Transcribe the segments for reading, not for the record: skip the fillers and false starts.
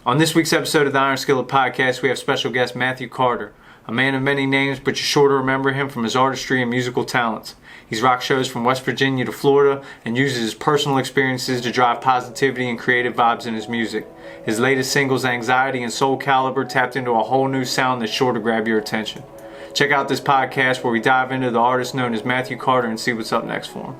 On this week's episode of the Iron Skillet Podcast, we have special guest Matthew Carter, a man of many names, but you're sure to remember him from his artistry and musical talents. He's rocked shows from West Virginia to Florida and uses his personal experiences to drive positivity and creative vibes in his music. His latest singles, Anxiety and Soul Caliber, tapped into a whole new sound that's sure to grab your attention. Check out this podcast where we dive into the artist known as Matthew Carter and see what's up next for him.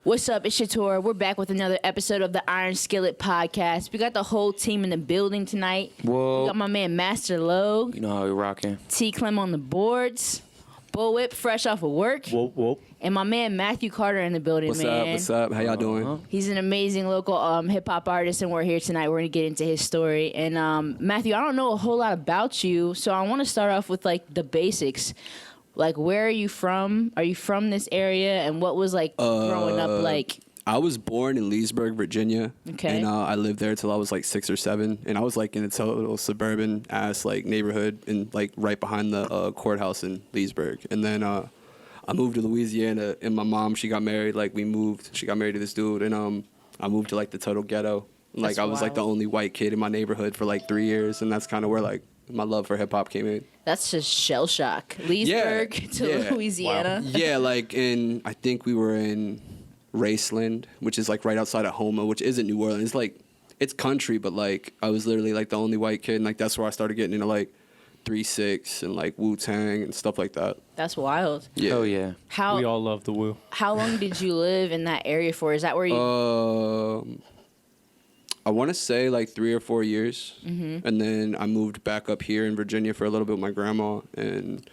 What's up, it's Shator. We're back with another episode of the Iron Skillet Podcast. We got the whole team in the building tonight. Whoa. We got my man Master Logue. You know how we rocking. T. Clem on the boards. Bull Whip fresh off of work. Whoop, whoop. And my man Matthew Carter in the building, man. What's up? How y'all doing? He's an amazing local hip-hop artist, and we're here tonight. We're going to get into his story. And Matthew, I don't know a whole lot about you, so I want to start off with, like, the basics. Like, where are you from? Are you from this area? And what was, like, growing up like? I was born in Leesburg, Virginia. Okay. And I lived there till I was like 6 or 7. And I was like in a total suburban ass like neighborhood and like right behind the courthouse in Leesburg. And then I moved to Louisiana, and my mom, she got married. Like she got married to this dude, and I moved to like the total ghetto. Like That's I was wild. like the only white kid in my neighborhood for like 3 years, and that's kind of where like my love for hip hop came in. That's just shell shock. Leesburg to Louisiana. Wow. Yeah, like I think we were in Raceland, which is like right outside of Houma, which isn't New Orleans. It's like, it's country, but like I was literally like the only white kid, and like that's where I started getting into like 3-6 and like Wu-Tang and stuff like that. That's wild. Yeah. Oh, yeah. We all love the Wu. How long did you live in that area for? Is that where you... I want to say like 3 or 4 years. Mm-hmm. And then I moved back up here in Virginia for a little bit with my grandma, and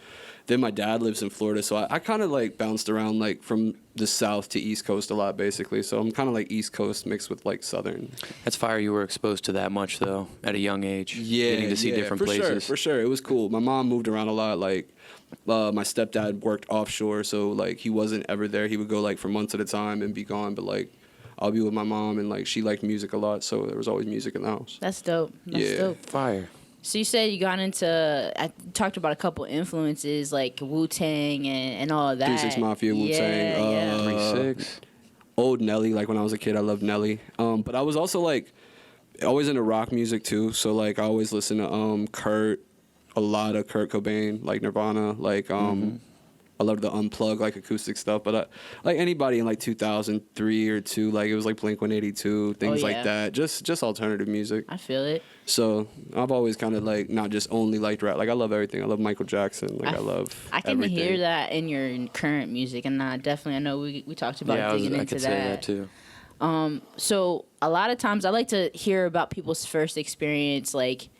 then my dad lives in Florida, so I kind of like bounced around like from the south to east coast a lot, basically. So I'm kind of like east coast mixed with like southern. That's fire you were exposed to that much, though, at a young age. Yeah, Getting to see different places. For sure. It was cool. My mom moved around a lot. Like, my stepdad worked offshore, so like he wasn't ever there. He would go like for months at a time and be gone, but like I'll be with my mom, and like she liked music a lot, so there was always music in the house. That's dope. That's dope. Fire. So you said you got into... I talked about a couple influences, like Wu-Tang and all of that. 3-6 Mafia, Wu-Tang. Yeah. 3-6. Old Nelly, like when I was a kid, I loved Nelly. But I was also like always into rock music too. So like I always listen to Kurt, a lot of Kurt Cobain, like Nirvana, like I loved the Unplugged, like acoustic stuff. But like anybody in like 2003 or 2, like it was like Blink-182, things like that. Just alternative music. I feel it. So I've always kind of like not just only liked rap. Like I love everything. I love Michael Jackson. Like I love I can everything. hear that in your current music, and I know we talked about digging into I could that. say that, too. So a lot of times I like to hear about people's first experience, like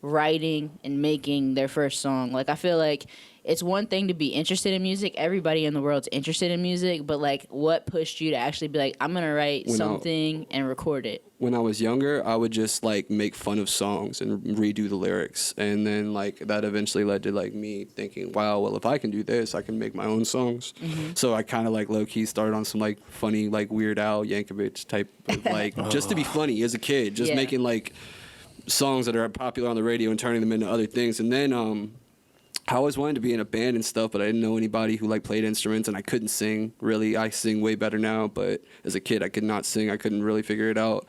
writing and making their first song. Like I feel like it's one thing to be interested in music. Everybody in the world's interested in music, but like what pushed you to actually be like, I'm gonna write something and record it? When I was younger, I would just like make fun of songs and redo the lyrics, and then like that eventually led to like me thinking, wow, well if I can do this, I can make my own songs. Mm-hmm. So I kind of like low key started on some like funny like Weird Al Yankovic type of, like just to be funny as a kid, just making like songs that are popular on the radio and turning them into other things. And then I always wanted to be in a band and stuff, but I didn't know anybody who like played instruments, and I couldn't sing really. I sing way better now, but as a kid I could not sing. I couldn't really figure it out.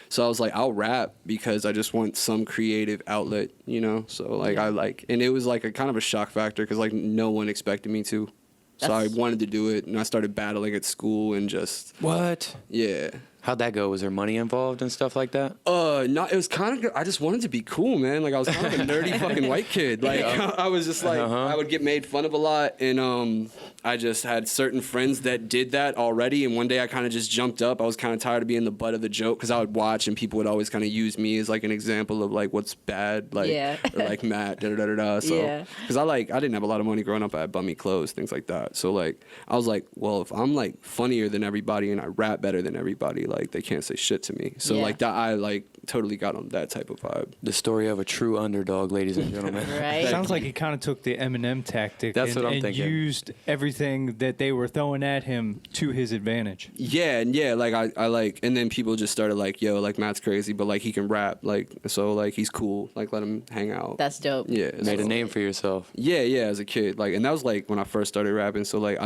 So I was like, I'll rap because I just want some creative outlet, you know? So like and it was like a kind of a shock factor because like no one expected me to. So I wanted to do it, and I started battling at school and just... What? Yeah. How'd that go? Was there money involved and stuff like that? No, it was kind of. I just wanted to be cool, man. Like I was kind of a nerdy fucking white kid. Like I was just like I would get made fun of a lot, and I just had certain friends that did that already. And one day I kind of just jumped up. I was kind of tired of being the butt of the joke because I would watch and people would always kind of use me as like an example of like what's bad, like or like Matt, da da da da. So because I didn't have a lot of money growing up. I had bummy clothes, things like that. So like I was like, well, if I'm like funnier than everybody and I rap better than everybody, like they can't say shit to me. So like that, I like totally got on that type of vibe. The story of a true underdog, ladies and gentlemen. Right. Sounds like he kind of took the Eminem tactic. That's what I'm thinking. And used everything that they were throwing at him to his advantage. Yeah, and like I like, and then people just started like, yo, like Matt's crazy, but like he can rap, like so like he's cool, like let him hang out. That's dope. Yeah, Made a name for yourself. Yeah, as a kid, like, and that was like when I first started rapping. So like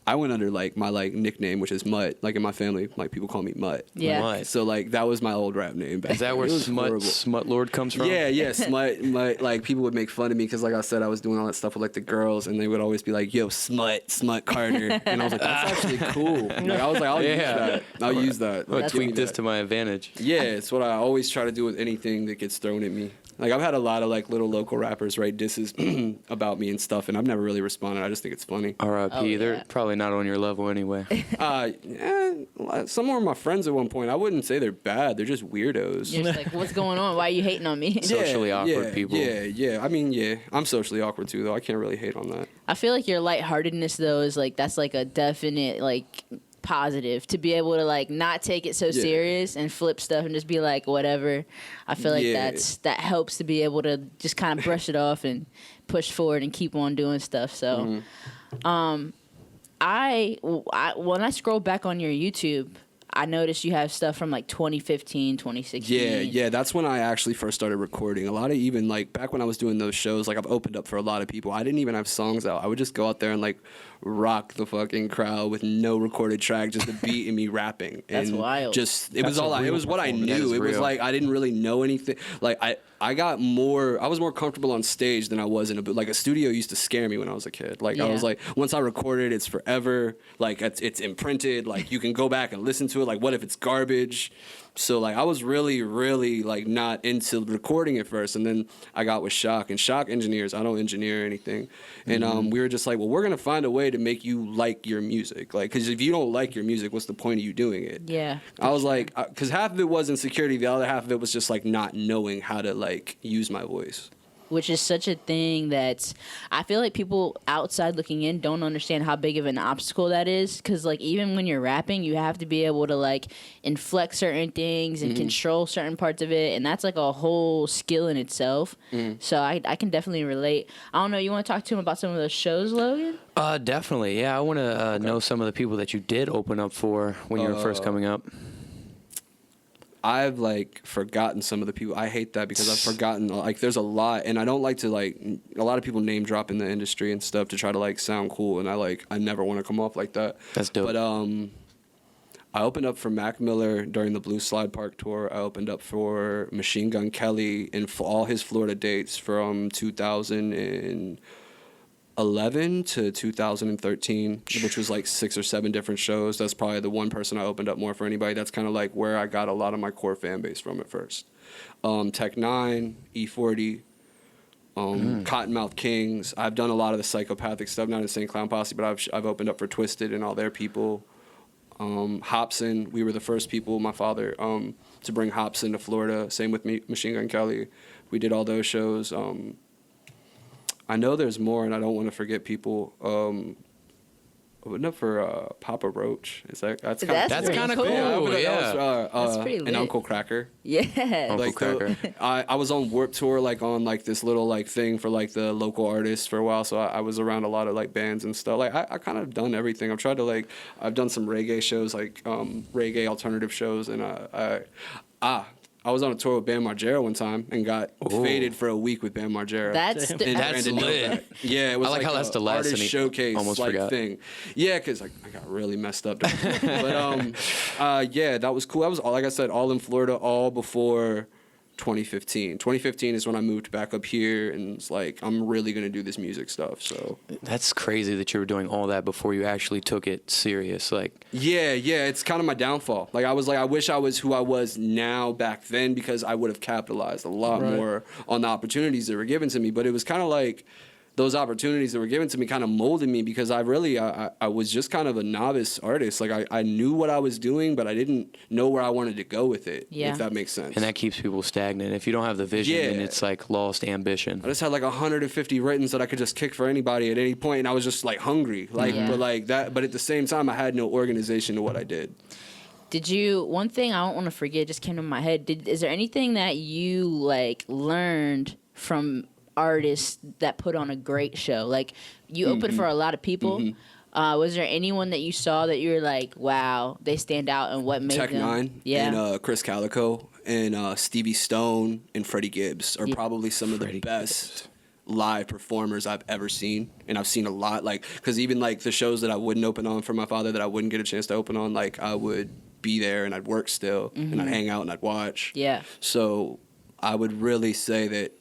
I went under like my like nickname, which is Mutt. Like in my family, like people call me Mutt. Yeah. Mutt. So like that was my old rap name. Is that where Smut Lord comes from? Yeah, Smut. Like people would make fun of me because like I said, I was doing all that stuff with like the girls, and they would always be like, "Yo, Smut Carter," and I was like, "That's actually cool." Like I was like, "I'll use that. I'll use that." I'll tweak this to my advantage. Yeah, it's what I always try to do with anything that gets thrown at me. Like I've had a lot of like little local rappers write disses about me and stuff, and I've never really responded. I just think it's funny. R.I.P. They're probably not on your level anyway. Some were my friends at one point. I wouldn't say they're bad. They're just weirdos. You're just like, what's going on? Why are you hating on me? Socially awkward people. Yeah. I mean, I'm socially awkward too, though. I can't really hate on that. I feel like your lightheartedness though is like that's like a definite like positive to be able to like not take it so serious and flip stuff and just be like whatever. I feel like that helps to be able to just kind of brush it off and push forward and keep on doing stuff. So I when I scroll back on your YouTube, I noticed you have stuff from like 2015, 2016. Yeah, that's when I actually first started recording. A lot of even like back when I was doing those shows, like I've opened up for a lot of people. I didn't even have songs out. I would just go out there and like rock the fucking crowd with no recorded track, just the beat and me rapping. That's and wild. Just it was what I knew. It was real. like I didn't really know anything. Like I was more comfortable on stage than I was in a booth. Like a studio used to scare me when I was a kid. Like I was like, once I recorded, it's forever. Like it's imprinted. Like you can go back and listen to it. Like what if it's garbage? So like I was really, really like not into recording at first, and then I got with Shock and Shock engineers. I don't engineer anything, and we were just like, well, we're gonna find a way to make you like your music, like because if you don't like your music, what's the point of you doing it? Yeah. I was like, because half of it was insecurity, the other half of it was just like not knowing how to like use my voice. Which is such a thing that I feel like people outside looking in don't understand how big of an obstacle that is. Because, like, even when you're rapping, you have to be able to, like, inflect certain things and control certain parts of it. And that's, like, a whole skill in itself. So I can definitely relate. I don't know. You want to talk to him about some of those shows, Logan? Definitely. Yeah, I want to know some of the people that you did open up for when you were first coming up. I've like forgotten some of the people. I hate that because I've forgotten like there's a lot, and I don't like to like a lot of people name drop in the industry and stuff to try to like sound cool, and I never want to come off like that. That's dope. But I opened up for Mac Miller during the Blue Slide Park tour. I opened up for Machine Gun Kelly in all his Florida dates from 2011 to 2013, which was like 6 or 7 different shows. That's probably the one person I opened up more for anybody. That's kind of like where I got a lot of my core fan base from at first. Tech 9, E40, Cottonmouth Kings. I've done a lot of the psychopathic stuff, not Insane Clown Posse, but I've opened up for Twisted and all their people. Hobson, we were the first people, my father, to bring Hobson to Florida. Same with me, Machine Gun Kelly. We did all those shows. I know there's more, and I don't want to forget people. Opened up for Papa Roach. That's kind of cool. Yeah, that's pretty lit. And Uncle Cracker. Yeah. Uncle Cracker. I was on Warped Tour, like on like this little like thing for like the local artists for a while. So I was around a lot of like bands and stuff. Like I kind of done everything. I've tried to like I've done some reggae shows, like reggae alternative shows, and I was on a tour with Bam Margera one time and got faded for a week with Bam Margera. That's lit. Yeah, it was I like how that's the last artist showcase almost like forgot. thing. Yeah, because I got really messed up. But yeah, that was cool. That was all, like I said, all in Florida, all before 2015. 2015 is when I moved back up here and was like, I'm really going to do this music stuff. So That's crazy that you were doing all that before you actually took it serious. Like, yeah, it's kind of my downfall. Like, I was like, I wish I was who I was now back then, because I would have capitalized a lot more on the opportunities that were given to me. But it was kind of like those opportunities that were given to me kind of molded me, because I was just kind of a novice artist. Like, I knew what I was doing, but I didn't know where I wanted to go with it, if that makes sense. And that keeps people stagnant. If you don't have the vision, then it's like lost ambition. I just had like 150 writtens that I could just kick for anybody at any point, and I was just like hungry. Like, but like that. But at the same time, I had no organization to what I did. One thing I don't want to forget just came to my head. Is there anything that you like learned from artists that put on a great show? Like, you opened for a lot of people. Was there anyone that you saw that you were like, wow, they stand out, and what made Tech them? Nine and Chris Calico and Stevie Stone and Freddie Gibbs are probably some of the best live performers I've ever seen, and I've seen a lot. Like, because even like the shows that I wouldn't open on for my father, that I wouldn't get a chance to open on, like I would be there and I'd work still, and I'd hang out and I'd watch. Yeah. So I would really say that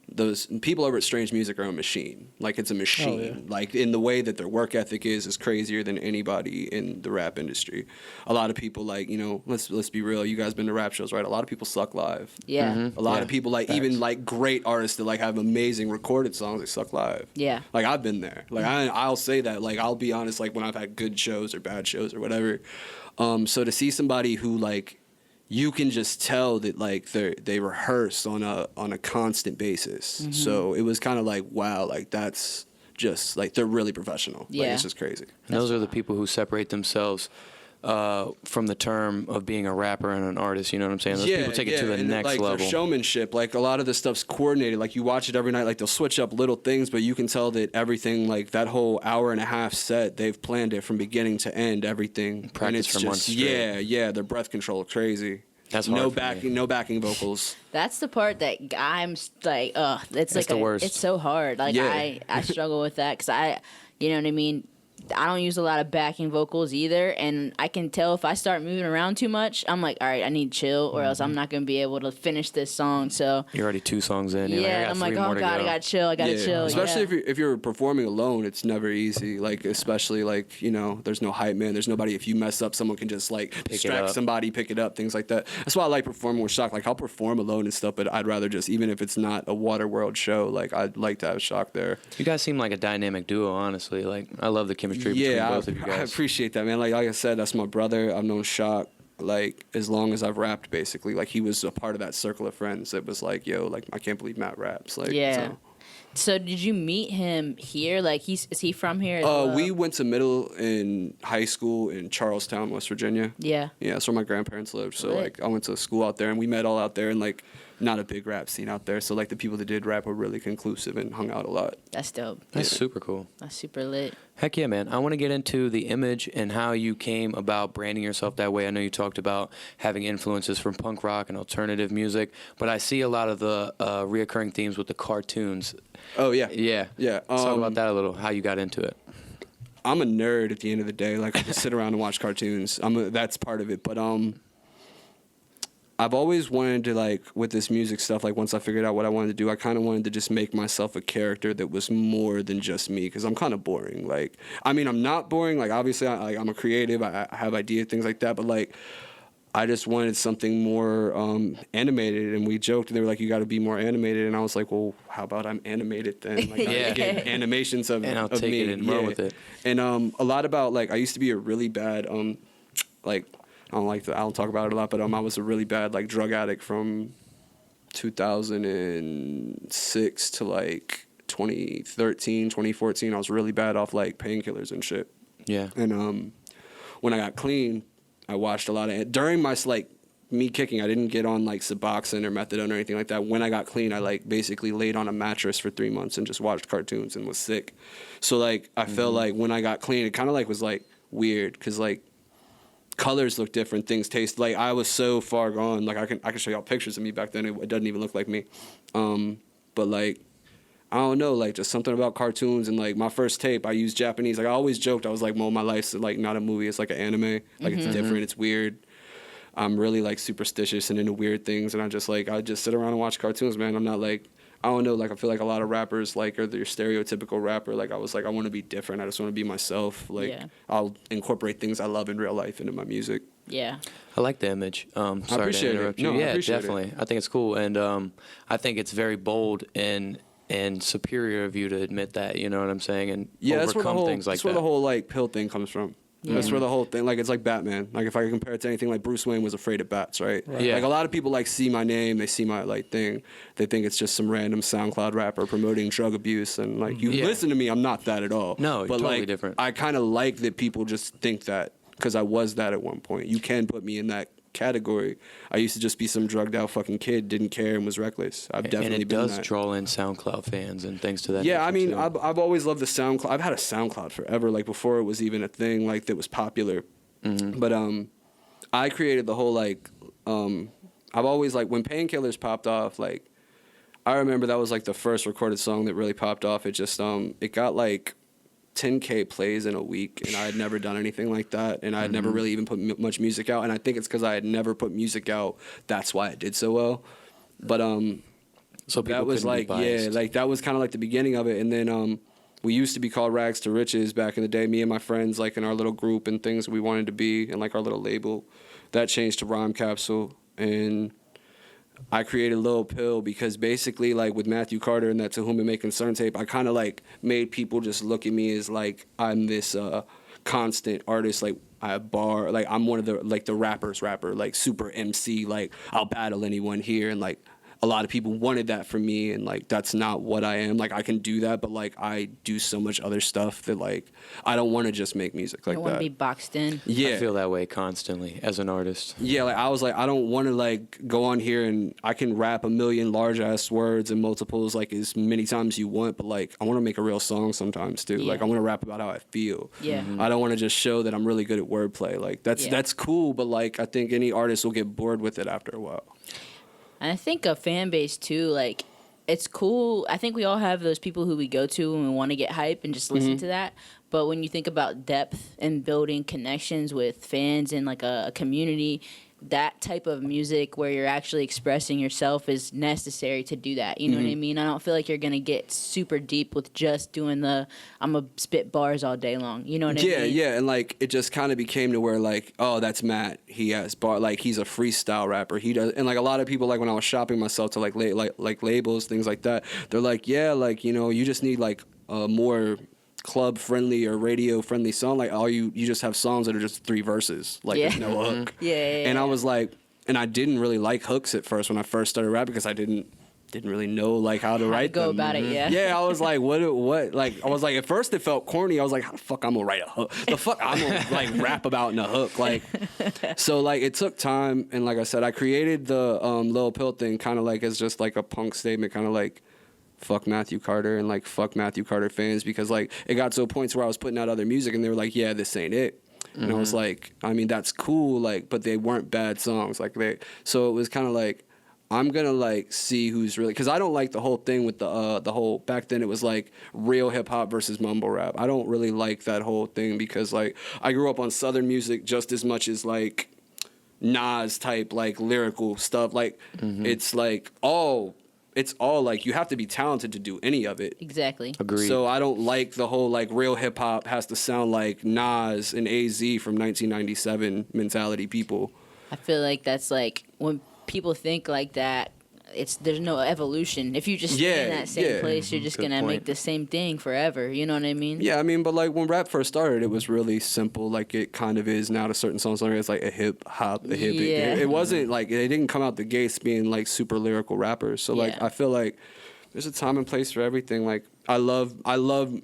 those people over at Strange Music are a machine. Like, it's a machine. Oh, yeah. Like, in the way that their work ethic is crazier than anybody in the rap industry. A lot of people, like, you know, let's be real. You guys been to rap shows, right? A lot of people suck live. Yeah. A lot of people, like, even like great artists that like have amazing recorded songs, they suck live. Yeah. Like, I've been there. Like, I'll say that. Like, I'll be honest. Like, when I've had good shows or bad shows or whatever. So to see somebody who like, you can just tell that like they rehearse on a constant basis. So it was kind of like, wow, like that's just like they're really professional. Yeah. Like, it's just crazy. And those are the people who separate themselves from the term of being a rapper and an artist. You know what I'm saying? Those people take it to the and next like, level. Their showmanship, like a lot of this stuff's coordinated. Like, you watch it every night. Like, they'll switch up little things, but you can tell that everything, like that whole hour and a half set, they've planned it from beginning to end. Everything. Practice and it's for just months straight. yeah. Their breath control is crazy. That's hard for me. No backing vocals. That's the part that I'm like, it's like the worst. It's so hard. Like, Yeah. I struggle with that because you know what I mean? I don't use a lot of backing vocals either, and I can tell if I start moving around too much, I'm like, all right, I need to chill, or else I'm not going to be able to finish this song. So You're already 2 songs in. You're yeah, like, I'm like, oh god, I gotta chill, I gotta chill. Especially if you're performing alone, it's never easy. Like, especially like, you know, there's no hype man, there's nobody. If you mess up, someone can just like distract somebody, pick it up, things like that. That's why I like performing with Shock. Like, I'll perform alone and stuff, but I'd rather just, even if it's not a Waterworld show, like I'd like to have Shock there. You guys seem like a dynamic duo, honestly. Like, I love the chemistry between both of you I guys. appreciate that, man. Like I said, that's my brother. I've known Shock like as long as I've rapped, basically. Like, he was a part of that circle of friends that was like, yo, like, I can't believe Matt raps. Like, Yeah. So did you meet him here? Like, is he from here? As well? We went to middle and high school in Charlestown, West Virginia. Yeah. Yeah, that's where my grandparents lived. So Lit. like, I went to school out there, and we met all out there, and like, not a big rap scene out there. So like, the people that did rap were really conclusive and hung out a lot. That's dope. That's super cool. That's super lit. Heck yeah, man. I want to get into the image and how you came about branding yourself that way. I know you talked about having influences from punk rock and alternative music, but I see a lot of the reoccurring themes with the cartoons. Oh, yeah. Yeah. Yeah. Let's talk about that a little, how you got into it. I'm a nerd at the end of the day. Like, I just sit around and watch cartoons. That's part of it. But I've always wanted to, like, with this music stuff, like, once I figured out what I wanted to do, I kind of wanted to just make myself a character that was more than just me, because I'm kind of boring. Like, I mean, I'm not boring. Like, obviously, I'm a creative. I have ideas, things like that. But, like, I just wanted something more animated. And we joked, and they were like, you got to be more animated. And I was like, well, how about I'm animated then? Like, I get animations of And I'll of take me. it and run with it. And a lot about, like, I used to be a really bad, like, I don't talk about it a lot, but I was a really bad like drug addict from 2006 to like 2013, 2014. I was really bad off like painkillers and shit. Yeah. And when I got clean, I watched a lot of during my like me kicking. I didn't get on like Suboxone or methadone or anything like that. When I got clean, I like basically laid on a mattress for 3 months and just watched cartoons and was sick. So like I felt like when I got clean, it kind of like was like weird because like colors look different, things taste like I was so far gone. Like I can show y'all pictures of me back then. It doesn't even look like me. But like I don't know, like just something about cartoons and like my first tape I used Japanese. Like I always joked, I was like, well, my life's like not a movie, it's like an anime. Like it's different, it's weird. I'm really like superstitious and into weird things, and I just sit around and watch cartoons, man. I'm not like, I don't know, like I feel like a lot of rappers like are your stereotypical rapper. Like I was like, I want to be different. I just want to be myself. Like I'll incorporate things I love in real life into my music. Yeah. I like the image. Sorry I appreciate to interrupt it. you. No, I Yeah, appreciate definitely. it. I think it's cool, and I think it's very bold and superior of you to admit that. You know what I'm saying? And overcome things like that's where the whole like pill thing comes from. That's where the whole thing, like, it's like Batman. Like, if I compare it to anything, like Bruce Wayne was afraid of bats, right? Yeah. Like, a lot of people, like, see my name, they see my, like, thing. They think it's just some random SoundCloud rapper promoting drug abuse. And, like, you listen to me, I'm not that at all. No, you're but, totally like, different. I kind of like that people just think that, because I was that at one point. You can put me in that category. I used to just be some drugged out fucking kid, didn't care, and was reckless. I've definitely been that. And it does draw in SoundCloud fans and things to that. Yeah, I mean, too. I've always loved the SoundCloud. I've had a SoundCloud forever, like before it was even a thing, like that was popular. But I created the whole like I've always like when Painkillers popped off, like I remember that was like the first recorded song that really popped off. It just it got like 10K plays in a week, and I had never done anything like that, and I had never really even put much music out, and I think it's because I had never put music out. That's why it did so well. But so that was like like that was kind of like the beginning of it, and then we used to be called Rags to Riches back in the day, me and my friends, like in our little group and things we wanted to be, and like our little label. That changed to Rhyme Capsule, and I created Lil Pill because basically, like with Matthew Carter and that To Whom It May Concern tape, I kind of like made people just look at me as like I'm this constant artist, like I bar, like I'm one of the like the rapper, like super MC, like I'll battle anyone here, and like a lot of people wanted that from me, and like that's not what I am. Like I can do that, but like I do so much other stuff that like I don't want to just make music like You don't that. want to be boxed in. Yeah, I feel that way constantly as an artist. Yeah, like I was like, I don't want to like go on here and I can rap a million large ass words and multiples like as many times you want, but like I want to make a real song sometimes too. Yeah. Like I want to rap about how I feel. Yeah. I don't want to just show that I'm really good at wordplay. Like that's cool, but like I think any artist will get bored with it after a while. And I think a fan base too, like it's cool. I think we all have those people who we go to and we want to get hype and just listen to that. But when you think about depth and building connections with fans and like a community, that type of music where you're actually expressing yourself is necessary to do that. You know what I mean? I don't feel like you're going to get super deep with just doing I'm going to spit bars all day long. You know what I mean? Yeah. And like it just kind of became to where like, oh, that's Matt. He has like he's a freestyle rapper. He does. And like a lot of people, like when I was shopping myself to like labels, things like that, they're like, yeah, like, you know, you just need like a more club friendly or radio friendly song. Like you just have songs that are just 3 verses, like there's no hook. And I was like, and I didn't really like hooks at first when I first started rapping because I didn't really know like how to write go them. about it. I was like, what like I was like, at first it felt corny. I was like, how the fuck I'm gonna write a hook? The fuck I'm gonna like rap about in a hook? Like, so like it took time, and like I said, I created the Lil Pill thing kind of like as just like a punk statement, kind of like fuck Matthew Carter and like fuck Matthew Carter fans, because like it got to a point where I was putting out other music and they were like, yeah, this ain't it. And I was like, I mean, that's cool, like, but they weren't bad songs. So it was kind of like, I'm gonna like see who's really, because I don't like the whole thing with the whole, back then it was like real hip hop versus mumble rap. I don't really like that whole thing because like I grew up on Southern music just as much as like Nas type like lyrical stuff. Like it's all like you have to be talented to do any of it. Exactly. Agreed. So I don't like the whole like real hip hop has to sound like Nas and AZ from 1997 mentality people. I feel like that's like when people think like that, there's no evolution. If you just stay in that same place, you're just gonna make the same thing forever. You know what I mean? Yeah, I mean, but like when rap first started, it was really simple. Like it kind of is now to certain songs. It's like a hip hop, a hip. Yeah. It wasn't like they didn't come out the gates being like super lyrical rappers. So like I feel like there's a time and place for everything. Like I love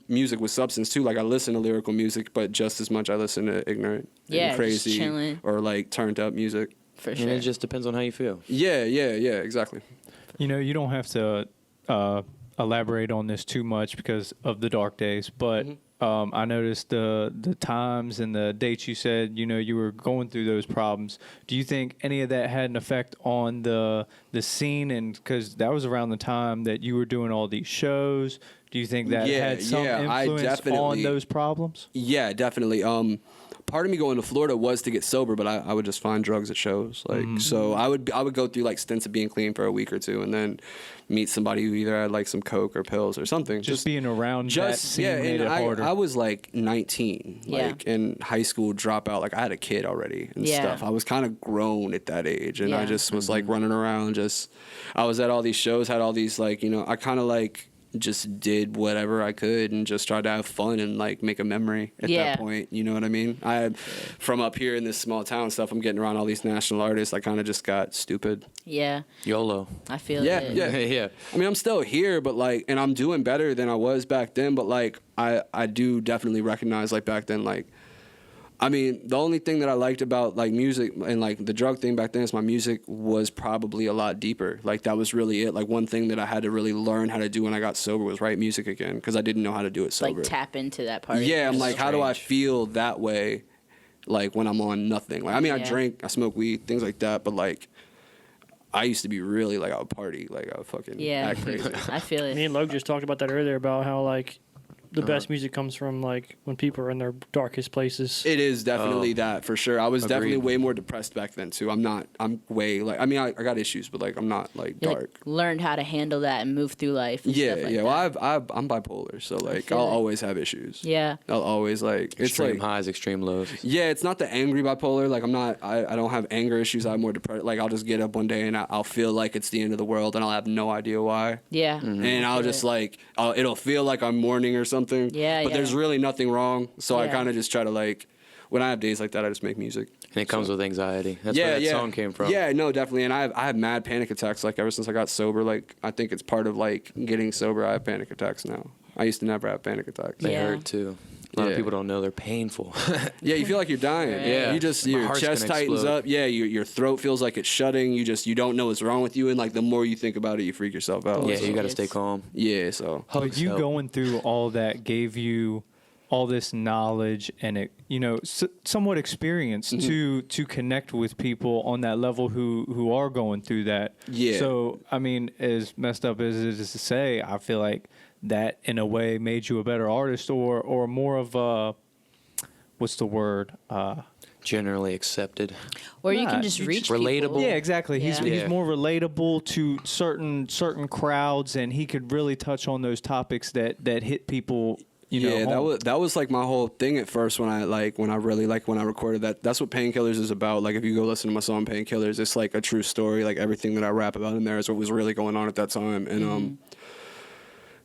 music with substance too. Like I listen to lyrical music, but just as much I listen to ignorant and crazy chilling. or like turned up music. For sure. And it just depends on how you feel. Yeah, exactly. You know, you don't have to elaborate on this too much because of the dark days, but I noticed the times and the dates you said, you know, you were going through those problems. Do you think any of that had an effect on the scene? And because that was around the time that you were doing all these shows, Do you think that Yeah, had some I influence definitely- on those problems? Yeah, definitely. Part of me going to Florida was to get sober, but I would just find drugs at shows. Like, so I would go through like stints of being clean for a week or two, and then meet somebody who either had like some coke or pills or something. Just being around that scene made it harder. I was like 19, Yeah. like in high school dropout. Like I had a kid already and Yeah. stuff. I was kind of grown at that age, and I Yeah. just was like running around. I was at all these shows, had all these like, I kind of like just did whatever I could and just tried to have fun and like make a memory at Yeah. that point. You know what I mean? From up here in this small town stuff, I'm getting around all these national artists. I kind of just got stupid. Yeah, YOLO. I feel Yeah, it. yeah. Yeah. I mean, I'm still here, but like, and I'm doing better than I was back then. But like, I do definitely recognize like back then, like, I mean, the only thing that I liked about like music and like the drug thing back then is my music was probably a lot deeper. Like that was really it. Like one thing that I had to really learn how to do when I got sober was write music again because I didn't know how to do it sober. Like tap into that part. Yeah, I'm like, how do I Strange. feel that way? Like when I'm on nothing. Like I mean, I Yeah. drink, I smoke weed, things like that. But like, I used to be really like I would party, like I would fucking Yeah, act crazy. I feel it. Me and Logue just talked about that earlier about how like the best music comes from like when people are in their darkest places. It is definitely that for sure. I was definitely Agreed. way more depressed back then too. I'm way like, I mean, I got issues, but like I'm not like You, dark. like, learned how to handle that and move through life. And Yeah, stuff like yeah. that. Well, I'm bipolar, so like feel I'll it. always have issues. Yeah. I'll always like it's Extreme like highs, extreme lows. yeah, it's not the angry bipolar. Like I'm not. I don't have anger issues. I'm more depressed. Like I'll just get up one day and I'll feel like it's the end of the world and I'll have no idea why. Yeah. And I'll feel just it. like it'll feel like I'm mourning or something. Yeah, But yeah. there's really nothing wrong. So I Yeah. kind of just try to like when I have days like that, I just make music. And it comes with anxiety. That's yeah, where that yeah. song came from. Yeah, no, definitely. And I have mad panic attacks like ever since I got sober. Like I think it's part of like getting sober. I have panic attacks now. I used to never have panic attacks. They Yeah. hurt too. A lot Yeah. of people don't know they're painful. Yeah, you feel like you're dying. Right. Yeah. You just My your heart's chest gonna tightens explode. up. Yeah, your throat feels like it's shutting. You don't know what's wrong with you, and like the more you think about it, you freak yourself out. yeah, So, you got to Yes. stay calm. yeah. So But Hugs you help. going through all that gave you all this knowledge and it, somewhat experience to connect with people on that level who are going through that. Yeah. So I mean, as messed up as it is to say, I feel like that in a way made you a better artist or more of a what's the word? Generally accepted. Or you Nah, can just you reach just- relatable. people. Yeah, exactly. He's Yeah. he's Yeah. more relatable to certain crowds, and he could really touch on those topics that hit people. yeah, home. that was like my whole thing at first when I recorded that. That's what Painkillers is about. Like if you go listen to my song Painkillers, it's like a true story. Like everything that I rap about in there is what was really going on at that time. And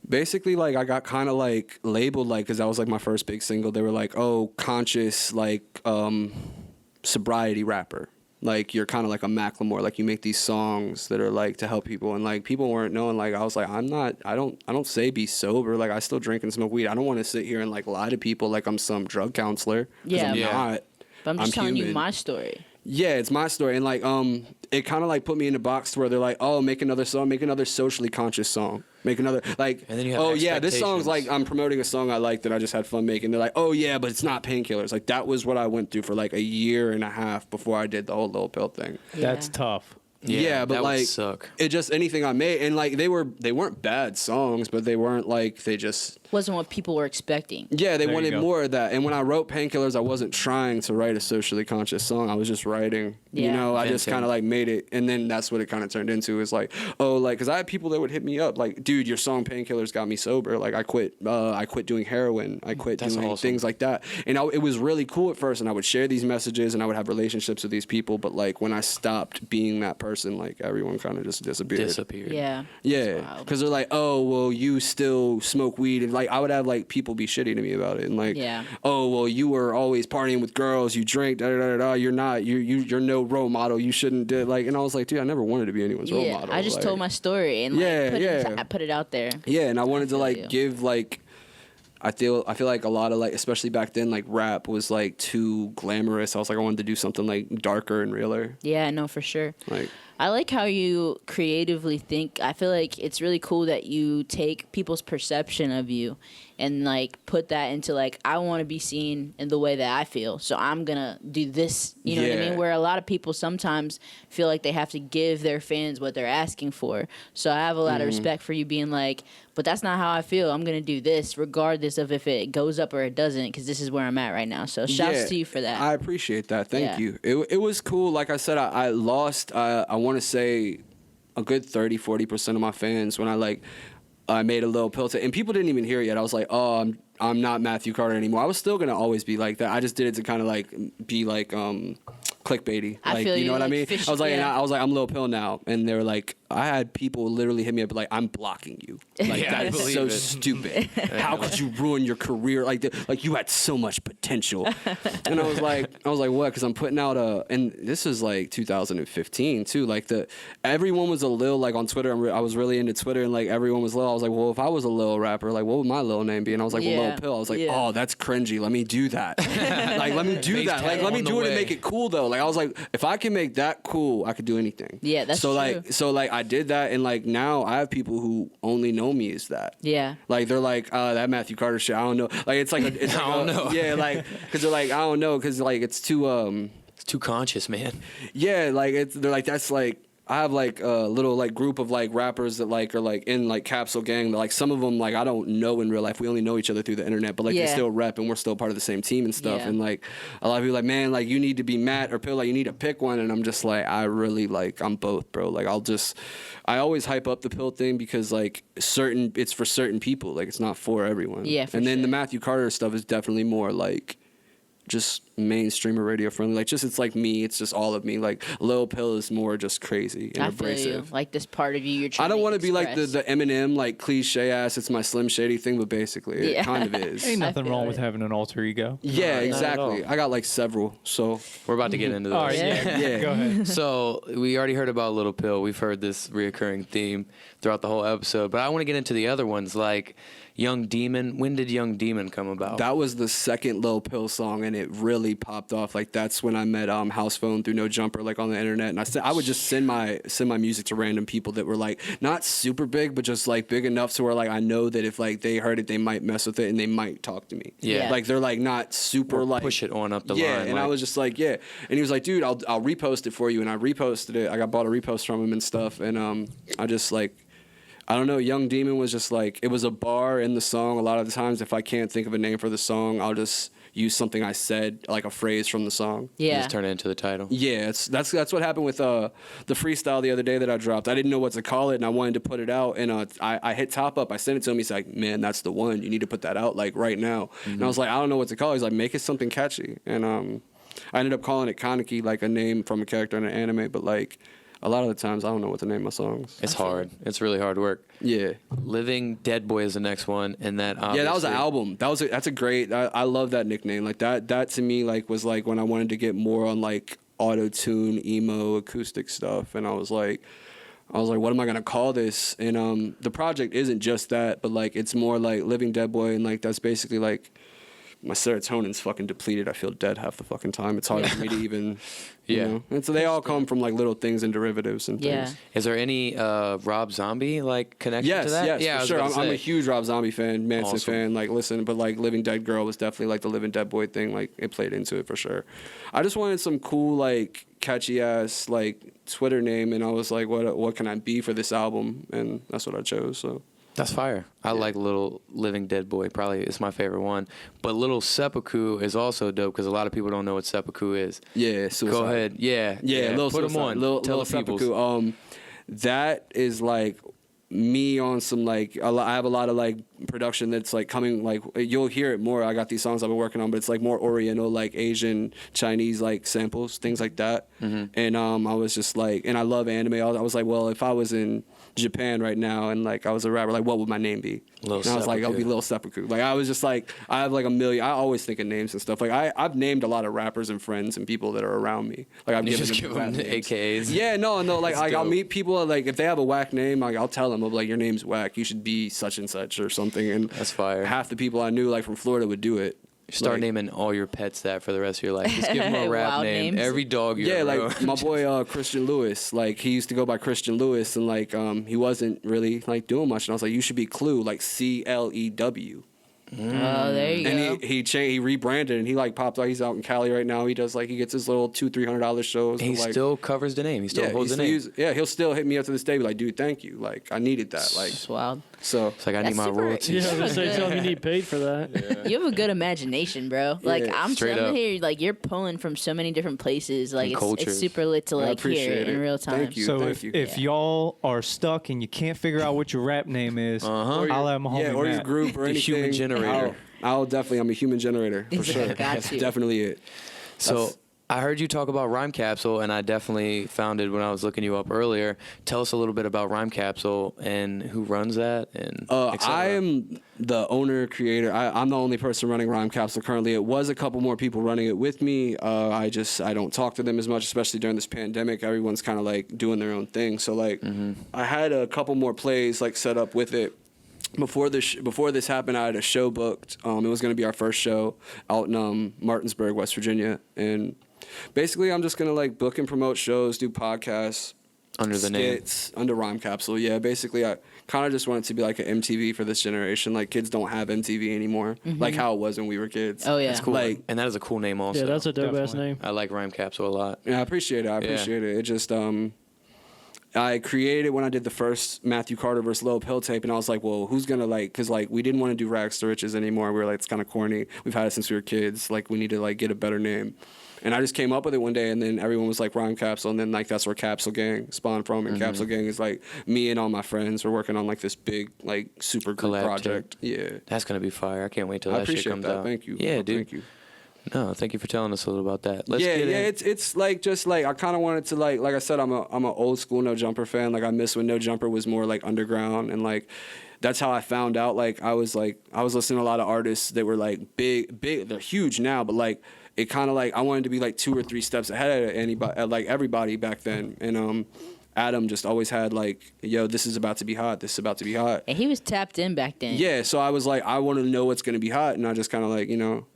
basically like I got kind of like labeled like because that was like my first big single. They were like, oh, conscious like sobriety rapper. Like you're kind of like a Macklemore, like you make these songs that are like to help people, and like people weren't knowing. Like I was like, I don't say be sober. Like I still drink and smoke weed. I don't want to sit here and like lie to people like I'm some drug counselor. 'Cause Yeah. I'm Yeah. not. But I'm just telling you human. my story. Yeah, it's my story, and like it kind of like put me in a box to where they're like, oh, make another song, make another socially conscious song, make another like, And then you have oh yeah, this song's expectations. like I'm promoting a song I like that I just had fun making. They're like, oh yeah, but it's not Painkillers. Like that was what I went through for like a year and a half before I did the whole little pill thing. That's Yeah. tough. Yeah, but that like would suck. it just anything I made, and like they weren't bad songs, but they weren't like they just. Wasn't what people were expecting. Yeah, they There you wanted go. more of that. And when I wrote Painkillers, I wasn't trying to write a socially conscious song. I was just writing. You Yeah. know, I just Venting. kind of like made it. And then that's what it kind of turned into is like, oh, like, because I had people that would hit me up like, dude, your song Painkillers got me sober. Like, I quit doing heroin. I quit That's doing awesome. things like that. And it was really cool at first. And I would share these messages and I would have relationships with these people. But like when I stopped being that person, like everyone kind of just disappeared. Yeah. Yeah, wild. because they're like, oh, well, you still smoke weed, and like I would have like people be shitty to me about it, and like, Yeah. oh, well, you were always partying with girls, you drink, da da da da. You're not, you're no role model. You shouldn't do like, and I was like, dude, I never wanted to be anyone's role Yeah. model. I just like, told my story and like, Yeah, put it out there. yeah, and I wanted to feel like you. give like. I feel like a lot of like, especially back then, like rap was like too glamorous. I was like, I wanted to do something like darker and realer. Yeah, no, for sure. Like, I like how you creatively think. I feel like it's really cool that you take people's perception of you and like put that into like, I want to be seen in the way that I feel, so I'm gonna do this. You know what I mean? Where a lot of people sometimes feel like they have to give their fans what they're asking for. So I have a lot of respect for you being like, but that's not how I feel. I'm gonna do this regardless of if it goes up or it doesn't, because this is where I'm at right now. So shouts to you for that. I appreciate that. Thank you. It was cool. Like I said, I lost, I want to say a good 30-40% of my fans when I made a little pill and people didn't even hear it yet. I was like, oh, I'm not Matthew Carter anymore. I was still gonna always be like that. I just did it to kind of like be like clickbaitty. I Like, feel you know what I mean? fish, I was like, yeah. and I was like, I'm Lil Pill now, and they were like, I had people literally hit me up like, I'm blocking you. Like Yeah, I that is believe so it. stupid. How could you ruin your career like you had so much potential? And I was like, what? Because I'm putting out and this was like 2015 too. Like everyone was a Lil like on Twitter. I was really into Twitter, and like everyone was Lil. I was like, well, if I was a Lil rapper, like what would my Lil name be? And I was like, well, Lil Pill. I was like, oh, that's cringy. Let me do that. Like let me do that. Like let me do it and make it cool though. Like I was like, if I can make that cool, I could do anything. Yeah, that's so true. So I did that, and like now I have people who only know me as that. Yeah. Like they're like, that Matthew Carter shit, I don't know. Like it's like it's I don't know. Yeah, like because they're like, I don't know, because like it's too It's too conscious, man. yeah, like they're like, that's like, I have like a little like group of like rappers that like are like in like Capsule Gang. Like some of them like I don't know in real life. We only know each other through the internet, but like they still rep and we're still part of the same team and stuff. Yeah. And like a lot of people like, man, like you need to be Matt or Pill. Like you need to pick one. And I'm just like, I really like, I'm both, bro. Like I always hype up the Pill thing because like it's for certain people. Like it's not for everyone. Yeah, for and then sure. the Matthew Carter stuff is definitely more like just mainstream or radio friendly. Like just it's like me. It's just all of me. Like Lil Pill is more just crazy and I feel you. abrasive. Like this part of you, you're trying I don't want to be like the Eminem like cliche ass. It's my Slim Shady thing, but basically it kind of is. Ain't nothing feel wrong it. with having an alter ego. Yeah, at exactly. all. I got like several. So We're about to get into this. All right, Yeah. Yeah. go ahead. So we already heard about Little Pill. We've heard this reoccurring theme throughout the whole episode, but I want to get into the other ones like Young Demon. When did Young Demon come about? that was the second Lil Pill song, and it really popped off. Like that's when I met House Phone through No Jumper, like on the internet. And I would just send my music to random people that were like not super big, but just like big enough to where like I know that if like they heard it, they might mess with it and they might talk to me. Yeah. Like they're like not super Or like push it on up the yeah, line. and like, I was just like, yeah. And he was like, dude, I'll repost it for you. And I reposted it. I bought a repost from him and stuff. And I just like, I don't know, Young Demon was just like, it was a bar in the song. A lot of the times if I can't think of a name for the song, I'll just use something I said, like a phrase from the song. you Yeah. just turn it into the title. Yeah, that's what happened with the freestyle the other day that I dropped. I didn't know what to call it, and I wanted to put it out. And I hit Top Up. I sent it to him. He's like, man, that's the one. You need to put that out like right now. And I was like, I don't know what to call it. He's like, make it something catchy. And I ended up calling it Kaneki, like a name from a character in an anime. But like a lot of the times, I don't know what to name my songs. It's hard. It's really hard work. Yeah. Living Dead Boy is the next one, and that obviously, Yeah, that was an album. That's a great. I love that nickname. Like that to me like was like when I wanted to get more on like auto tune, emo, acoustic stuff, and I was like, what am I gonna call this? And the project isn't just that, but like it's more like Living Dead Boy, and like that's basically like my serotonin's fucking depleted. I feel dead half the fucking time. It's hard for me to even, you know. And so they all come from like little things and derivatives and Yeah. things. Is there any Rob Zombie like connection to Yes, that? yes, yeah, I for was sure. about to I'm a say. huge Rob Zombie fan, Manson Awesome. fan. Like, listen, but like Living Dead Girl was definitely like the Living Dead Boy thing. Like, it played into it for sure. I just wanted some cool, like, catchy ass like Twitter name, and I was like, what can I be for this album? And that's what I chose. So. That's fire. I like Little Living Dead Boy. Probably is my favorite one. But Little Seppuku is also dope because a lot of people don't know what Seppuku is. Yeah, Suicide. Go ahead. Yeah. Yeah, Lil Put them Suicide. on. Lil Tell the Seppuku. peoples. That is like me on some like I have a lot of like production that's like coming, like you'll hear it more. I got these songs I've been working on, but it's like more Oriental, like Asian, Chinese like samples, things like that. And I was just like, and I love anime. I was like, well, if I was in Japan right now and like I was a rapper, like what would my name be? Lil And I was like, I'll be Lil Seppuku. Like I was just like, I have like a million. I always think of names and stuff. Like I've named a lot of rappers and friends and people that are around me. Like I've You given just them give them rap names. AKAs. Yeah, no. Like That's I'll dope. meet people like if they have a whack name, like I'll tell them, like your name's whack. You should be such and such or something. And That's fire. half the people I knew like from Florida would do it. Start naming all your pets that for the rest of your life. Just give them a rap Wild name. names. Every dog you Yeah, ever like own. my boy Christian Lewis. Like he used to go by Christian Lewis, and like he wasn't really like doing much. And I was like, you should be Clue, like CLEW. Oh, there you go. And he rebranded and he like popped out. He's out in Cali right now. He does like he gets his little $200-$300 shows. He like, still covers the name. He still holds the name. He'll still hit me up to this day. Be like, dude, thank you. Like I needed that. Like It's wild. so. It's like I That's need my super- royalties. Yeah, I was gonna say, tell him you need paid for that. You have a good imagination, bro. Like Yeah, I'm straight telling up. here, like you're pulling from so many different places. Like And it's cultures. super lit to I like hear appreciate it in it. real time. Thank you. So Thank you. if y'all are stuck and you can't figure out what your rap name is, I'll have my homie Yeah, or your Matt. group or The anything. human generator. I'll definitely. I'm a human generator for sure. Got That's you. definitely it. So That's- I heard you talk about Rhyme Capsule, and I definitely found it when I was looking you up earlier. Tell us a little bit about Rhyme Capsule and who runs that, and et cetera. I am the owner, creator. I'm the only person running Rhyme Capsule currently. It was a couple more people running it with me. I don't talk to them as much, especially during this pandemic. Everyone's kind of like doing their own thing. So like, I had a couple more plays like set up with it. Before this happened, I had a show booked. It was going to be our first show out in Martinsburg, West Virginia, and basically I'm just going to like book and promote shows, do podcasts. Under the name. Skits, under Rhyme Capsule. Yeah, basically I kind of just want it to be like an MTV for this generation. Like kids don't have MTV anymore, like how it was when we were kids. Oh, yeah. That's cool. Like, And that is a cool name also. Yeah, that's a dope ass Definitely. name. I like Rhyme Capsule a lot. yeah, I appreciate it. I appreciate it. It just I created when I did the first Matthew Carter versus Lil Pill tape, and I was like, well, who's gonna like? Because like we didn't want to do Rags to Riches anymore. We were like, it's kind of corny. We've had it since we were kids. Like we need to like get a better name. And I just came up with it one day, and then everyone was like Rhyme Capsule, and then like that's where Capsule Gang spawned from. And Capsule Gang is like me and all my friends. We're working on like this big like super group Collab project. Yeah. That's gonna be fire. I can't wait till I that shit appreciate comes that. out. Thank you. Yeah, dude. Thank you. No, thank you for telling us a little about that. Let's Yeah, get in. it's like just like I kind of wanted to like I said, I'm a old school No Jumper fan. Like I miss when No Jumper was more like underground, and like that's how I found out. Like I was listening to a lot of artists that were like big. They're huge now, but like it kind of like I wanted to be like 2 or 3 steps ahead of anybody, like everybody back then. And Adam just always had like, yo, this is about to be hot. This is about to be hot. And he was tapped in back then. Yeah, so I was like, I want to know what's gonna be hot, and I just kind of like, you know.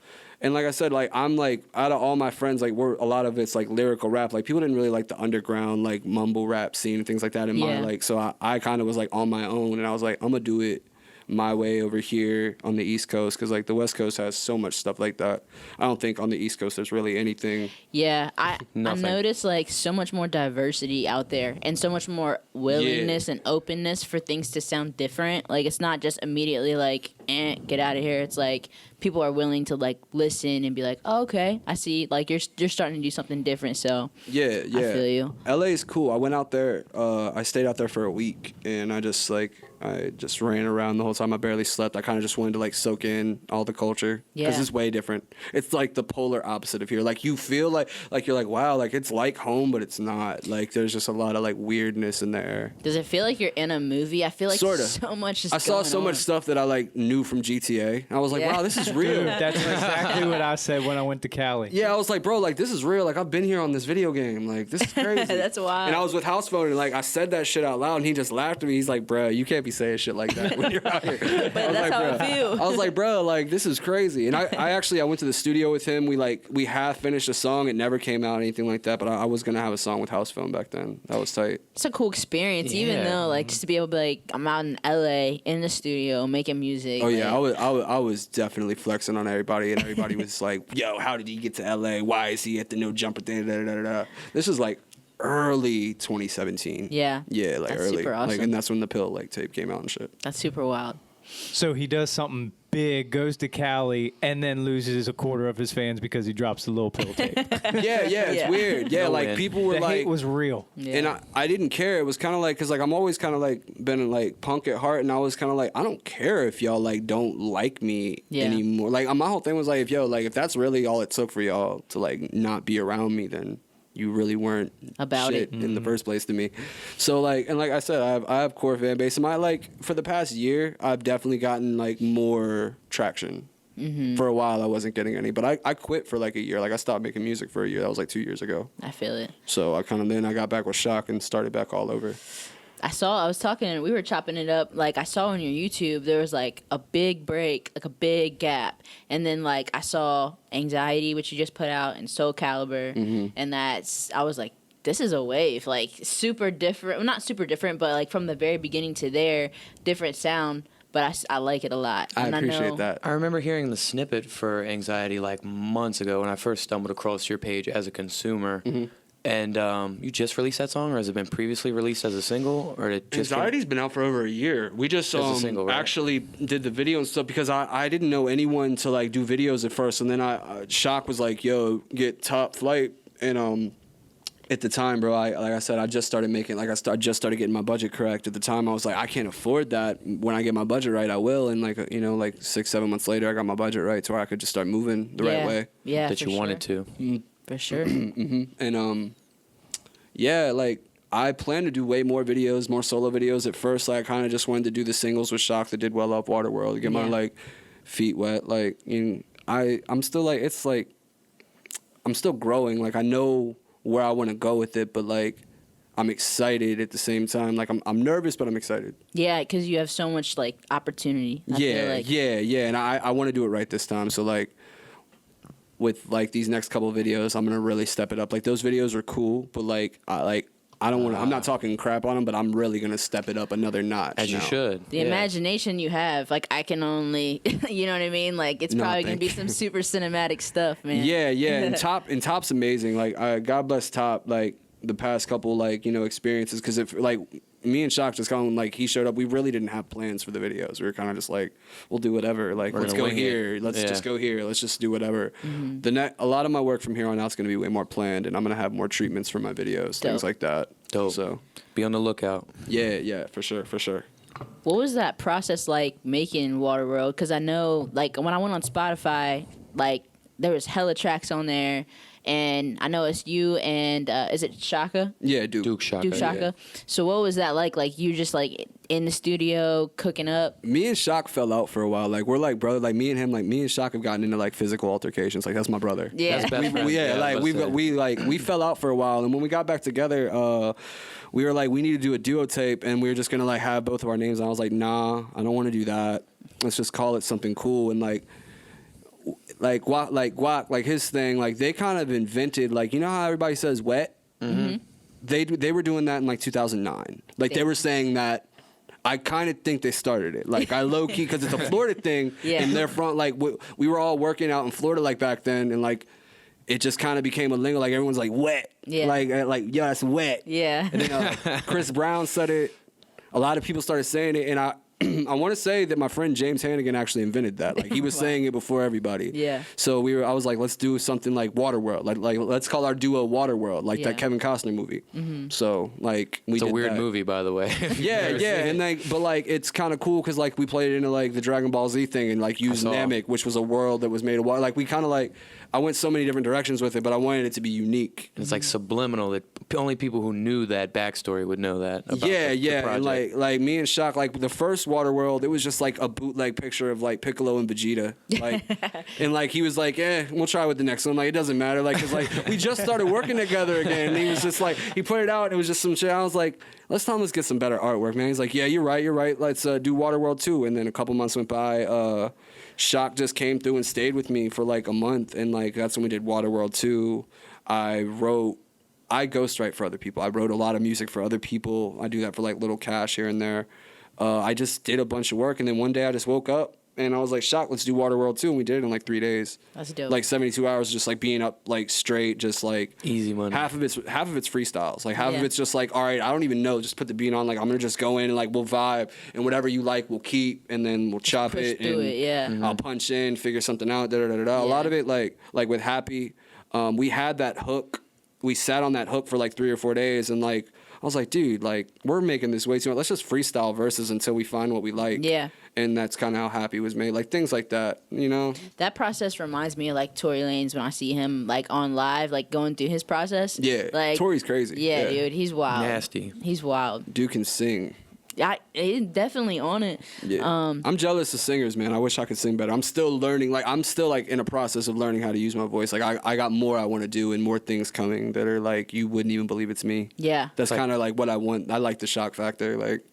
And like I said, like I'm like out of all my friends, like a lot of it's like lyrical rap. Like people didn't really like the underground like mumble rap scene and things like that in my Yeah. like. So I kind of was like on my own, and I was like, I'm gonna do it my way over here on the East Coast, because like the West Coast has so much stuff like that. I don't think on the East Coast there's really anything. Yeah, I Nothing. noticed like so much more diversity out there and so much more willingness and openness for things to sound different. Like it's not just immediately like, get out of here. It's like people are willing to like listen and be like, oh, okay, I see. Like you're starting to do something different. So Yeah. I feel you. LA is cool. I went out there. I stayed out there for a week, and I just ran around the whole time. I barely slept. I kind of just wanted to like soak in all the culture, because Yeah. it's way different. It's like the polar opposite of here. Like you feel like you're like, wow, like it's like home, but it's not. Like there's just a lot of like weirdness in the air. Does it feel like you're in a movie? I feel like Sorta. so much is I saw going so on. much stuff that I like knew from GTA. I was like, Yeah. wow, this is real. Dude, that's exactly what I said when I went to Cali. Yeah, I was like, bro, like this is real. Like I've been here on this video game. Like this is crazy. That's wild. And I was with House Phone, and like I said that shit out loud, and he just laughed at me. He's like, bro, you can't be saying shit like that when you're out here. But that's how it feels. I was like, bro, like this is crazy. And I went to the studio with him. We half finished a song. It never came out, anything like that. But I was gonna have a song with House Phone back then. That was tight. It's a cool experience, even Yeah. though like just to be able to be like, I'm out in LA in the studio making music. Oh yeah, like, I was definitely flexing on everybody, and everybody was like, yo, how did he get to LA? Why is he at the No Jumper thing? Da, da, da, da. This is like early 2017. Yeah. Yeah, like That's early. super awesome. Like, and that's when the Pill like tape came out and shit. That's super wild. So he does something big, goes to Cali, and then loses a quarter of his fans because he drops the Lil Pill tape. Yeah, it's Yeah. weird. Yeah, No like win. people were The like, hate was real. Yeah. and I didn't care. It was kind of like, cause like I'm always kind of like been like punk at heart, and I was kind of like, I don't care if y'all like don't like me Yeah. anymore. Like my whole thing was like, if that's really all it took for y'all to like not be around me, then you really weren't About shit it. in the first place to me. So like, and like I said, I have core fan base. And for the past year, I've definitely gotten like more traction. Mm-hmm. For a while, I wasn't getting any, but I quit for like a year. Like I stopped making music for a year. That was like 2 years ago. I feel it. So I got back with Shock and started back all over. I was talking and we were chopping it up. Like I saw on your YouTube there was like a big break, like a big gap, and then like I saw Anxiety, which you just put out, and Soul Caliber, and I was like, this is a wave, like super different. Well, not super different, but like from the very beginning to there, different sound. But I like it a lot. I appreciate that. I remember hearing the snippet for Anxiety like months ago when I first stumbled across your page as a consumer. And you just released that song, or has it been previously released as a single, or it just Anxiety's been out for over a year. We just As a single, right? actually did the video and stuff because I didn't know anyone to like do videos at first, and then Shock was like, "Yo, get Top Flight," and at the time, bro, I just started making, like, I just started getting my budget correct. At the time, I was like, I can't afford that. When I get my budget right, I will. And, like, you know, like 6-7 months later, I got my budget right to where I could just start moving the right way. Yeah, that you wanted to. For sure. And, yeah, like, I plan to do way more videos, more solo videos. At first, like, I kind of just wanted to do the singles with Shock that did well off Waterworld, get my, like, feet wet. Like, you know, I'm still, like, it's, like, I'm still growing. Like, I know where I want to go with it, but like I'm excited at the same time. Like I'm nervous, but I'm excited. Yeah, because you have so much like opportunity. I feel like. Yeah, and I want to do it right this time. So like with like these next couple of videos, I'm gonna really step it up. Like those videos are cool, but like I don't want to. I'm not talking crap on them, but I'm really gonna step it up another notch. As you should. The imagination you have, like I can only, you know what I mean? Like it's probably gonna be some super cinematic stuff, man. Yeah, and Top's amazing. Like God bless Top. Like the past couple like you know experiences, because if like me and Shock just kind like he showed up. We really didn't have plans for the videos. We were kind of just like, we'll do whatever. Like let's go here. Let's just go here. Let's just do whatever. A lot of my work from here on out is gonna be way more planned, and I'm gonna have more treatments for my videos, things like that. Dope. So be on the lookout. Yeah, for sure. What was that process like making Waterworld? Because I know, like, when I went on Spotify, like, there was hella tracks on there, and I know it's you and, is it Shaka? Yeah, Duke Shaka. Duke Shaka. Yeah. So what was that like? Like, you just, like, in the studio cooking up? Me and Shock fell out for a while. Like, we're like, brother, like, me and Shock have gotten into, like, physical altercations. Like, that's my brother. Yeah. That's best friends. We fell out for a while, and when we got back together, we were like, we need to do a duo tape, and we were just gonna like have both of our names. And I was like, nah, I don't want to do that. Let's just call it something cool. And like Guac, like his thing, like they kind of invented, like, you know how everybody says wet? They were doing that in like 2009. Like they were saying that. I kind of think they started it. Like, I low-key, because it's a Florida thing, and they're from, like, we were all working out in Florida, like, back then, and, like, it just kind of became a lingo. Like, everyone's like, wet. Yeah. Like, yeah, that's wet. Yeah. And then Chris Brown said it. A lot of people started saying it, and I want to say that my friend James Hannigan actually invented that. Like, he was saying it before everybody. Yeah. So I was like, let's do something like Waterworld. Like let's call our duo Waterworld, like that Kevin Costner movie. So like It's a weird movie, by the way. Yeah, and like, but like it's kind of cool because like we played it into like the Dragon Ball Z thing and like used Namic, which was a world that was made of water. Like we kind of like I went so many different directions with it, but I wanted it to be unique. It's like subliminal that only people who knew that backstory would know that. About The project. and like me and Shock, like the first Waterworld, it was just like a bootleg picture of like Piccolo and Vegeta, like, and like he was like, we'll try with the next one. Like it doesn't matter, like, cause like we just started working together again. And he was just like, he put it out, and it was just some shit. I was like, let's get some better artwork, man. He's like, yeah, you're right. Let's do Waterworld 2. And then a couple months went by. Shock just came through and stayed with me for like a month, and like that's when we did Waterworld 2. I ghostwrite for other people. I wrote a lot of music for other people. I do that for like little cash here and there. I just did a bunch of work, and then one day I just woke up and I was like, Shock, let's do Waterworld 2, and we did it in like 3 days. That's dope. Like 72 hours, just like being up like straight, just like easy money. Half of it's freestyles. Like half of it's just like, all right, I don't even know, just put the beat on. Like I'm gonna just go in and like we'll vibe, and whatever you like we'll keep, and then we'll chop it, and I'll punch in, figure something out. A lot of it like with Happy, we had that hook. We sat on that hook for like 3 or 4 days, and like I was like, dude, like we're making this way too much. Let's just freestyle verses until we find what we like. Yeah. And that's kind of how Happy was made. Like things like that, you know. That process reminds me of like Tory Lanez when I see him like on live, like going through his process. Yeah. Like Tory's crazy. Yeah, dude, he's wild. Nasty. He's wild. Dude can sing. It's definitely on it. Yeah. I'm jealous of singers, man. I wish I could sing better. I'm still learning. Like, I'm still, like, in a process of learning how to use my voice. Like, I got more I want to do and more things coming that are, like, you wouldn't even believe it's me. Yeah. That's kind of, like, what I want. I like the shock factor. Like,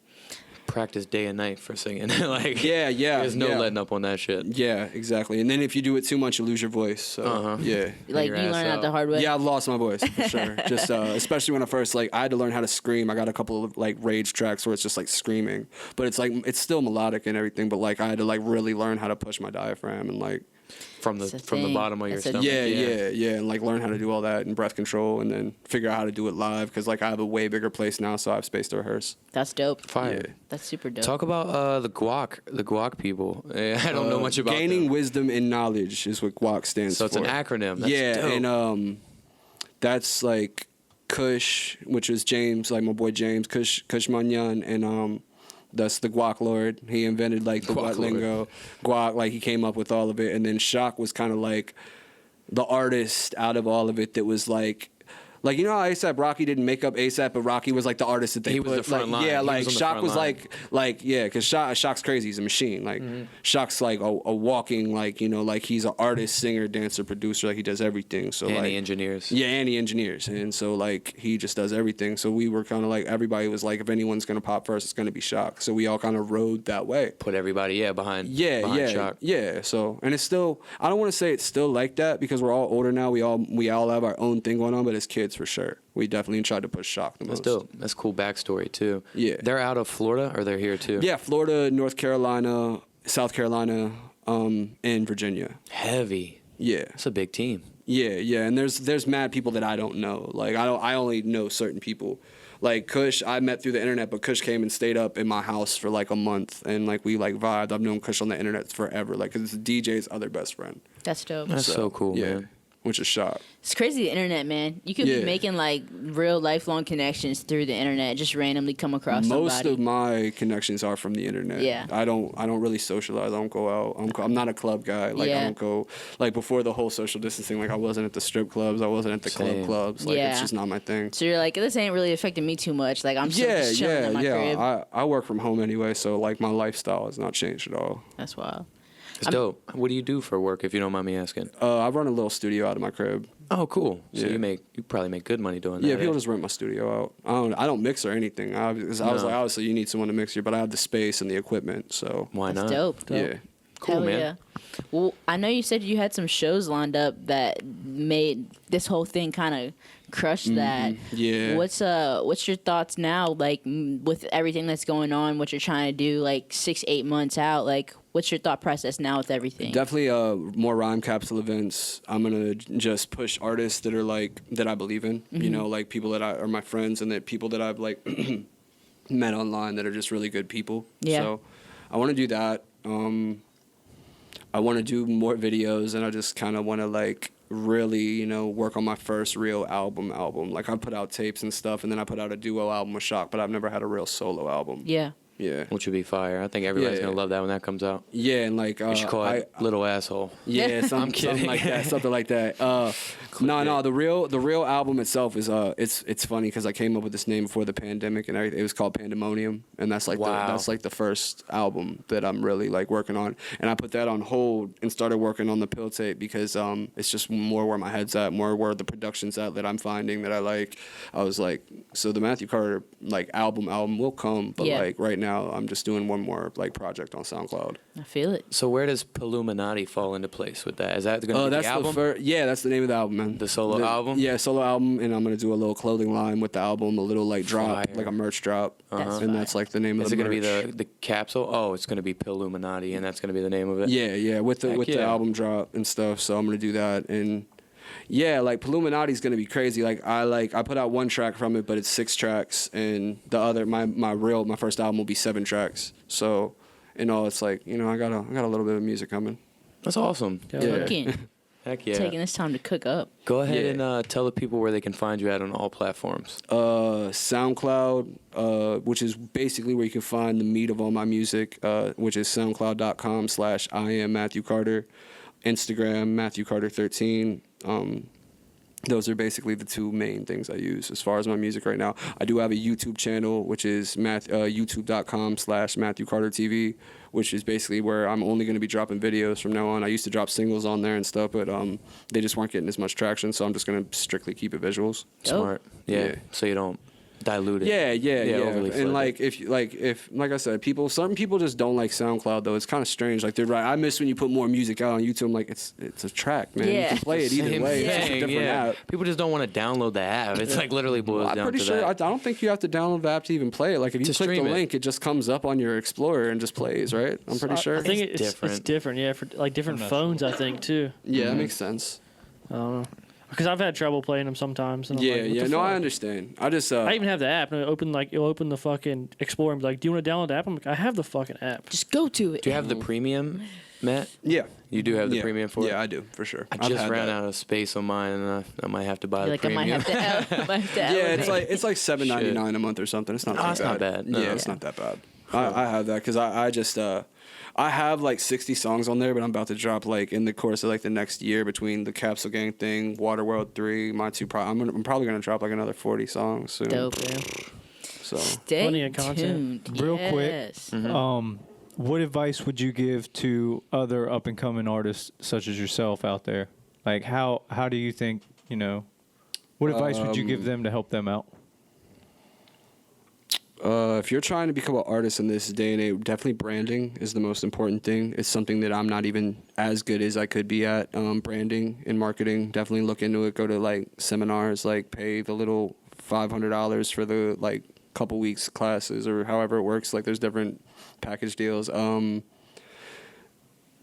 practice day and night for singing. Like, yeah. There's no letting up on that shit. Yeah, exactly. And then if you do it too much, you lose your voice. So, yeah. Like, you learn that the hard way? Yeah, I've lost my voice, for sure. Just, especially when I first, like, I had to learn how to scream. I got a couple of, like, rage tracks where it's just, like, screaming. But it's, like, it's still melodic and everything. But, like, I had to, like, really learn how to push my diaphragm and, like, from the bottom of your stomach. Yeah, and like learn how to do all that and breath control, and then figure out how to do it live because like I have a way bigger place now, so I have space to rehearse. That's dope. Fire. Yeah. That's super dope. Talk about the guac people. I don't know much about gaining them. wisdom and knowledge is what guac stands for. So it's an acronym. That's dope. And that's like Kush, which is James, like my boy James Kush Manyan, and that's the guac lord. He invented like the guac lingo. Guac, like he came up with all of it, and then Shock was kind of like the artist out of all of it that was like you know how A$AP Rocky didn't make up A$AP, but Rocky was like the artist that they he put. was the front line. Yeah, he like was Shock was like yeah, because Shock's crazy. He's a machine. Like Shock's like a walking like you know like he's an artist, singer, dancer, producer. Like he does everything. So and like he engineers. Yeah, and he engineers, and so like he just does everything. So we were kind of like everybody was like, if anyone's gonna pop first, it's gonna be Shock. So we all kind of rode that way. Put everybody behind Shock. Yeah. So and it's still I don't want to say it's still like that because we're all older now. We all have our own thing going on, but as kids for sure. We definitely tried to push Shock the most. That's dope. That's cool backstory too. Yeah. They're out of Florida or they're here too? Yeah, Florida, North Carolina, South Carolina, and Virginia. Heavy. Yeah. That's a big team. Yeah, and there's mad people that I don't know. Like I only know certain people. Like Kush, I met through the internet, but Kush came and stayed up in my house for like a month, and like we like vibed. I've known Kush on the internet forever, like 'cause it's DJ's other best friend. That's dope. That's so cool, man. Which is Shock. It's crazy, the internet, man. You could be making like real lifelong connections through the internet, just randomly come across Most somebody. of my connections are from the internet. Yeah. I don't really socialize. I don't go out. I'm not a club guy. Like I don't go like before the whole social distancing. Like I wasn't at the strip clubs. I wasn't at the club clubs. Like it's just not my thing. So you're like, this ain't really affecting me too much. Like I'm just chilling in my crib. I work from home anyway, so like my lifestyle has not changed at all. That's wild. It's dope. What do you do for work, if you don't mind me asking? I run a little studio out of my crib. Oh, cool. So Yeah. you probably make good money doing that. Yeah, people just rent my studio out. I don't mix or anything. I was like, obviously you need someone to mix here, but I have the space and the equipment, so why That's not? dope. yeah. Cool, Hell man. Yeah. Well, I know you said you had some shows lined up that made this whole thing kind of crush that. Yeah. What's your thoughts now? Like with everything that's going on, what you're trying to do, like 6-8 months out. Like, what's your thought process now with everything? Definitely more rhyme capsule events. I'm gonna just push artists that are like that I believe in. You know, like people that are my friends and that people that I've like met online that are just really good people. Yeah. So I want to do that. I want to do more videos, and I just kind of want to like really, you know, work on my first real album. Like I put out tapes and stuff, and then I put out a duo album with Shock, but I've never had a real solo album. Yeah. Yeah. Which would be fire. I think everybody's going to love that when that comes out. Yeah, and like You should call it Little Asshole. Yeah, something like that. Something like that. No. The real album itself is it's funny because I came up with this name before the pandemic and everything. It was called Pandemonium, and that's like the first album that I'm really like working on. And I put that on hold and started working on the pill tape because it's just more where my head's at, more where the production's at that I'm finding that I like. I was like, so the Matthew Carter like album will come, but like right now I'm just doing one more like project on SoundCloud. I feel it. So where does Illuminati fall into place with that? Is that going to be the album? That's the name of the album, man. The solo album? Yeah, solo album, and I'm gonna do a little clothing line with the album, a little like drop, like a merch drop, and that's like the name of the merch. Is it gonna be the capsule? Oh, it's gonna be Illuminati, and that's gonna be the name of it. Yeah, with the album drop and stuff. So I'm gonna do that, and yeah, like Illuminati's gonna be crazy. I put out one track from it, but it's 6 tracks, and the other my first album will be 7 tracks. So, it's like I got a little bit of music coming. That's awesome. Cooking. Heck yeah. Taking this time to cook up. Go ahead and tell the people where they can find you at on all platforms. SoundCloud, which is basically where you can find the meat of all my music, which is soundcloud.com/I am Matthew Carter. Instagram, Matthew Carter 13. those are basically the two main things I use as far as my music right now. I do have a YouTube channel, which is youtube.com/MatthewCarterTV, which is basically where I'm only going to be dropping videos from now on. I used to drop singles on there and stuff, but they just weren't getting as much traction, so I'm just going to strictly keep it visuals. Smart. Yeah. So you don't dilute it. Yeah. Overly And like if I said, certain people just don't like SoundCloud though. It's kind of strange. Like they're right. I miss when you put more music out on YouTube. I'm like, it's a track, man. Yeah. You can play it either Same way. It's just a thing, different app. People just don't want to download the app. It's like literally boils I'm down pretty to sure. I that. don't think you have to download the app to even play it. Like if you To click the stream it. link, it just comes up on your Explorer and just plays, right? I'm pretty sure. I think It's it's different. different. Yeah, for like different phones, I think too. Yeah, that makes sense. I don't know. Because I've had trouble playing them sometimes. And I'm Yeah, like, what the no, fuck? I understand. I just I even have the app. And you'll open the fucking Explorer and be like, "Do you want to download the app?" I'm like, "I have the fucking app." Just go to it. Do you have the premium, Matt? yeah. You do have the premium for it? Yeah, I do for sure. I I've just had ran that. out of space on mine, and I might have to buy You're the like, I might premium. have to. Yeah, it's like $7.99 a month or something. It's not that it's bad. not bad. No. Yeah, it's not that bad. I have that because I just I have like 60 songs on there, but I'm about to drop like in the course of like the next year between the Capsule Gang thing, Waterworld 3, my two. I'm probably gonna drop like another 40 songs soon. Dope. So Stay Plenty of content. tuned. Real quick. Yes. What advice would you give to other up and coming artists such as yourself out there? Like how do you think, what advice would you give them to help them out? if you're trying to become an artist in this day and age, definitely branding is the most important thing. It's something that I'm not even as good as I could be at. Branding and marketing, definitely look into it. Go to like seminars, like pay the little $500 for the like couple weeks classes or however it works. Like there's different package deals.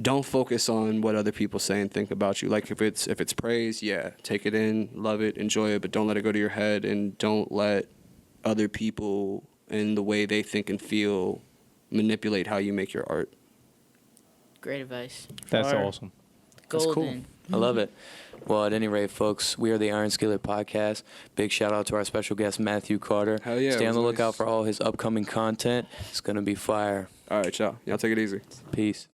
Don't focus on what other people say and think about you. Like if it's praise, yeah, take it in, love it, enjoy it, but don't let it go to your head, and don't let other people and the way they think and feel manipulate how you make your art. Great advice. That's Fire. awesome. Golden. I love it. Well, at any rate, folks, we are the Iron Skillet Podcast. Big shout out to our special guest, Matthew Carter. Hell yeah, Stay it on the was lookout nice. for all his upcoming content. It's going to be fire. All right, y'all. Y'all take it easy. Peace.